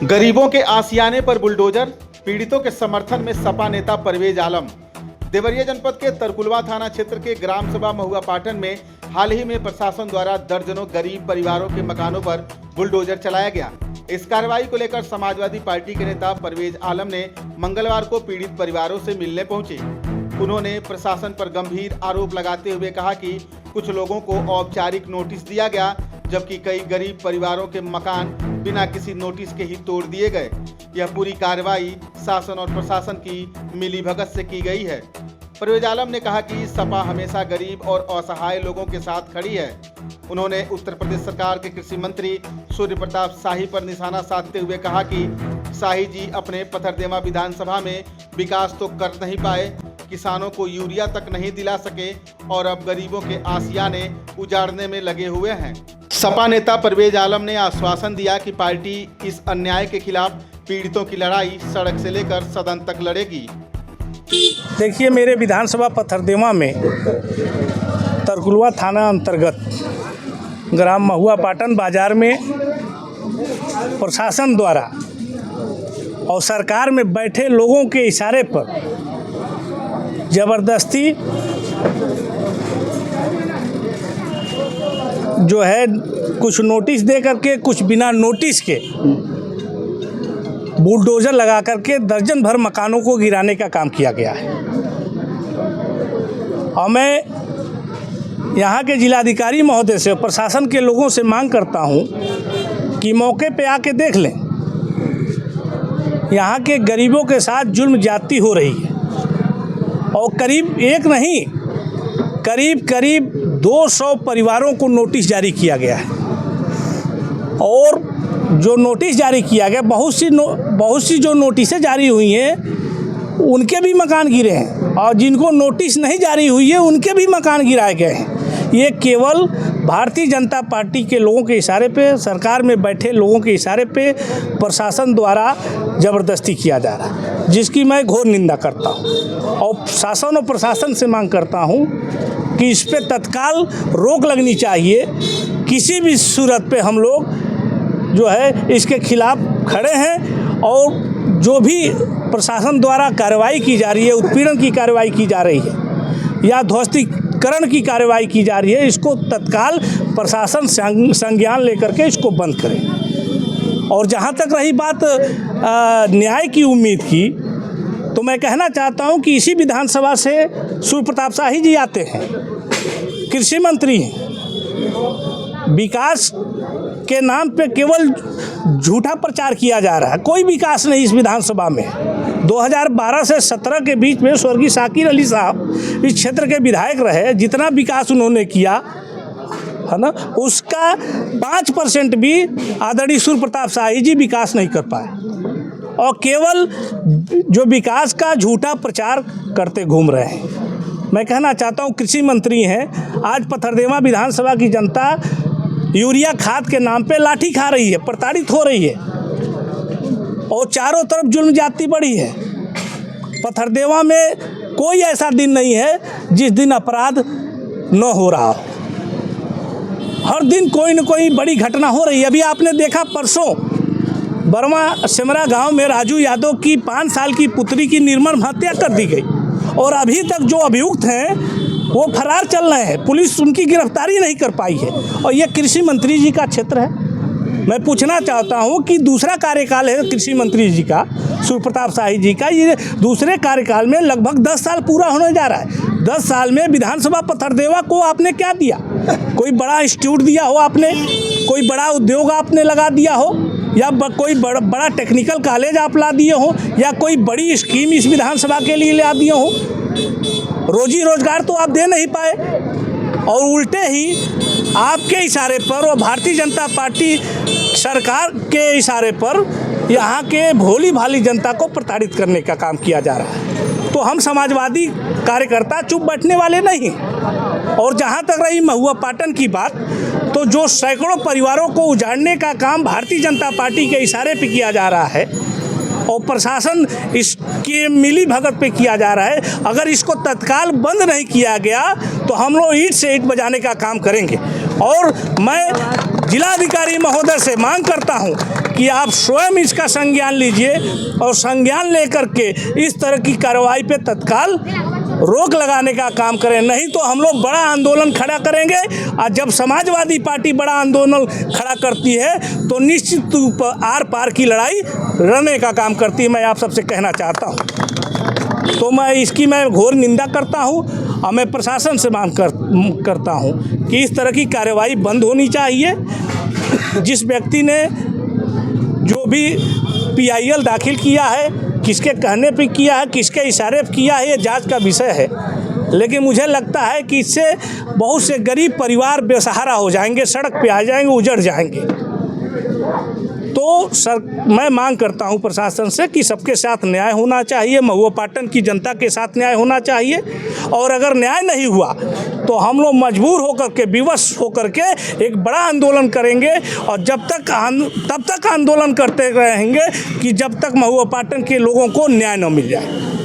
गरीबों के आशियाने पर बुलडोजर, पीड़ितों के समर्थन में सपा नेता परवेज आलम। देवरिया जनपद के तरकुलवा थाना क्षेत्र के ग्राम सभा महुआ पाटन में हाल ही में प्रशासन द्वारा दर्जनों गरीब परिवारों के मकानों पर बुलडोजर चलाया गया। इस कार्रवाई को लेकर समाजवादी पार्टी के नेता परवेज आलम ने मंगलवार को पीड़ित परिवारों से मिलने पहुंचे। उन्होंने प्रशासन पर गंभीर आरोप लगाते हुए कहा कि कुछ लोगों को औपचारिक नोटिस दिया गया, जबकि कई गरीब परिवारों के मकान बिना किसी नोटिस के ही तोड़ दिए गए। यह पूरी कार्रवाई शासन और प्रशासन की मिलीभगत से की गई है। परवेज आलम ने कहा कि सपा हमेशा गरीब और असहाय लोगों के साथ खड़ी है। उन्होंने उत्तर प्रदेश सरकार के कृषि मंत्री सूर्य प्रताप शाही पर निशाना साधते हुए कहा कि शाही जी अपने पथरदेवा विधानसभा में विकास तो कर नहीं पाए, किसानों को यूरिया तक नहीं दिला सके और अब गरीबों के आशियाने उजाड़ने में लगे हुए हैं। सपा नेता परवेज आलम ने आश्वासन दिया कि पार्टी इस अन्याय के खिलाफ पीड़ितों की लड़ाई सड़क से लेकर सदन तक लड़ेगी। देखिए, मेरे विधानसभा पथरदेवा में तरकुलवा थाना अंतर्गत ग्राम महुआ पाटन बाजार में प्रशासन द्वारा और सरकार में बैठे लोगों के इशारे पर जबरदस्ती जो है कुछ नोटिस दे करके, कुछ बिना नोटिस के बुलडोजर लगा करके दर्जन भर मकानों को गिराने का काम किया गया है। और मैं यहाँ के जिलाधिकारी महोदय से, प्रशासन के लोगों से मांग करता हूँ कि मौके पे आके देख लें। यहाँ के गरीबों के साथ जुल्म ज्यादती हो रही है और करीब एक नहीं, करीब 200 परिवारों को नोटिस जारी किया गया है। और जो नोटिस जारी किया गया, बहुत सी जो नोटिसें जारी हुई हैं उनके भी मकान गिरे हैं, और जिनको नोटिस नहीं जारी हुई है उनके भी मकान गिराए गए हैं। ये केवल भारतीय जनता पार्टी के लोगों के इशारे पे, सरकार में बैठे लोगों के इशारे पे प्रशासन द्वारा ज़बरदस्ती किया जा रहा है, जिसकी मैं घोर निंदा करता हूँ। और शासन और प्रशासन से मांग करता हूँ कि इस पे तत्काल रोक लगनी चाहिए। किसी भी सूरत पे हम लोग जो है इसके खिलाफ खड़े हैं, और जो भी प्रशासन द्वारा कार्रवाई की जा रही है, उत्पीड़न की कार्रवाई की जा रही है या ध्वस्तीकरण की कार्रवाई की जा रही है, इसको तत्काल प्रशासन संज्ञान लेकर के इसको बंद करे। और जहाँ तक रही बात न्याय की उम्मीद की, तो मैं कहना चाहता हूँ कि इसी विधानसभा से सूर्य प्रताप शाही जी आते हैं, कृषि मंत्री हैं। विकास के नाम पे केवल झूठा प्रचार किया जा रहा है, कोई विकास नहीं इस विधानसभा में। 2012 से 17 के बीच में स्वर्गीय शाकिर अली साहब इस क्षेत्र के विधायक रहे। जितना विकास उन्होंने किया है ना, उसका 5% भी आदरणीय सूर्य प्रताप शाही जी विकास नहीं कर पाए, और केवल जो विकास का झूठा प्रचार करते घूम रहे हैं। मैं कहना चाहता हूँ, कृषि मंत्री हैं, आज पथरदेवा विधानसभा की जनता यूरिया खाद के नाम पे लाठी खा रही है, प्रताड़ित हो रही है, और चारों तरफ जुल्म ज्यादती बढ़ी है। पथरदेवा में कोई ऐसा दिन नहीं है जिस दिन अपराध न हो रहा हो। हर दिन कोई न कोई बड़ी घटना हो रही है। अभी आपने देखा, परसों बर्मा सिमरा गांव में राजू यादव की 5 साल की पुत्री की निर्मम हत्या कर दी गई, और अभी तक जो अभियुक्त हैं वो फरार चल रहे हैं। पुलिस उनकी गिरफ्तारी नहीं कर पाई है, और ये कृषि मंत्री जी का क्षेत्र है। मैं पूछना चाहता हूँ कि दूसरा कार्यकाल है कृषि मंत्री जी का, सूर्य प्रताप शाही जी का। ये दूसरे कार्यकाल में लगभग 10 साल पूरा होने जा रहा है। 10 साल में विधानसभा पथरदेवा को आपने क्या दिया? कोई बड़ा इंस्टीट्यूट दिया हो आपने, कोई बड़ा उद्योग आपने लगा दिया हो, या कोई बड़ा टेक्निकल कॉलेज आप ला दिए हो, या कोई बड़ी स्कीम इस विधानसभा के लिए ला दिए हो? रोजी रोजगार तो आप दे नहीं पाए, और उल्टे ही आपके इशारे पर और भारतीय जनता पार्टी सरकार के इशारे पर यहाँ के भोली भाली जनता को प्रताड़ित करने का काम किया जा रहा है। तो हम समाजवादी कार्यकर्ता चुप बैठने वाले नहीं। और जहाँ तक रही महुआ पाटन की बात, तो जो सैकड़ों परिवारों को उजाड़ने का काम भारतीय जनता पार्टी के इशारे पे किया जा रहा है, और प्रशासन इसके मिली भगत पे किया जा रहा है। अगर इसको तत्काल बंद नहीं किया गया तो हम लोग ईंट से ईंट बजाने का काम करेंगे। और मैं जिलाधिकारी महोदय से मांग करता हूं कि आप स्वयं इसका संज्ञान लीजिए और संज्ञान लेकर के इस तरह की कार्रवाई पे तत्काल रोक लगाने का काम करें, नहीं तो हम लोग बड़ा आंदोलन खड़ा करेंगे। और जब समाजवादी पार्टी बड़ा आंदोलन खड़ा करती है तो निश्चित रूप आर पार की लड़ाई लड़ने का काम करती है। मैं आप सबसे कहना चाहता हूँ, तो मैं इसकी घोर निंदा करता हूँ और मैं प्रशासन से मांग करता हूँ कि इस तरह की कार्रवाई बंद होनी चाहिए। जिस व्यक्ति ने जो भी PIL दाखिल किया है, किसके कहने पे किया है, किसके इशारे पे किया है, ये जांच का विषय है। लेकिन मुझे लगता है कि इससे बहुत से गरीब परिवार बेसहारा हो जाएंगे, सड़क पे आ जाएंगे, उजड़ जाएंगे। तो मैं मांग करता हूं प्रशासन से कि सबके साथ न्याय होना चाहिए, महुआ पाटन की जनता के साथ न्याय होना चाहिए। और अगर न्याय नहीं हुआ तो हम लोग मजबूर होकर के, विवश होकर के एक बड़ा आंदोलन करेंगे और तब तक आंदोलन करते रहेंगे कि जब तक महुआ पाटन के लोगों को न्याय न मिल जाए।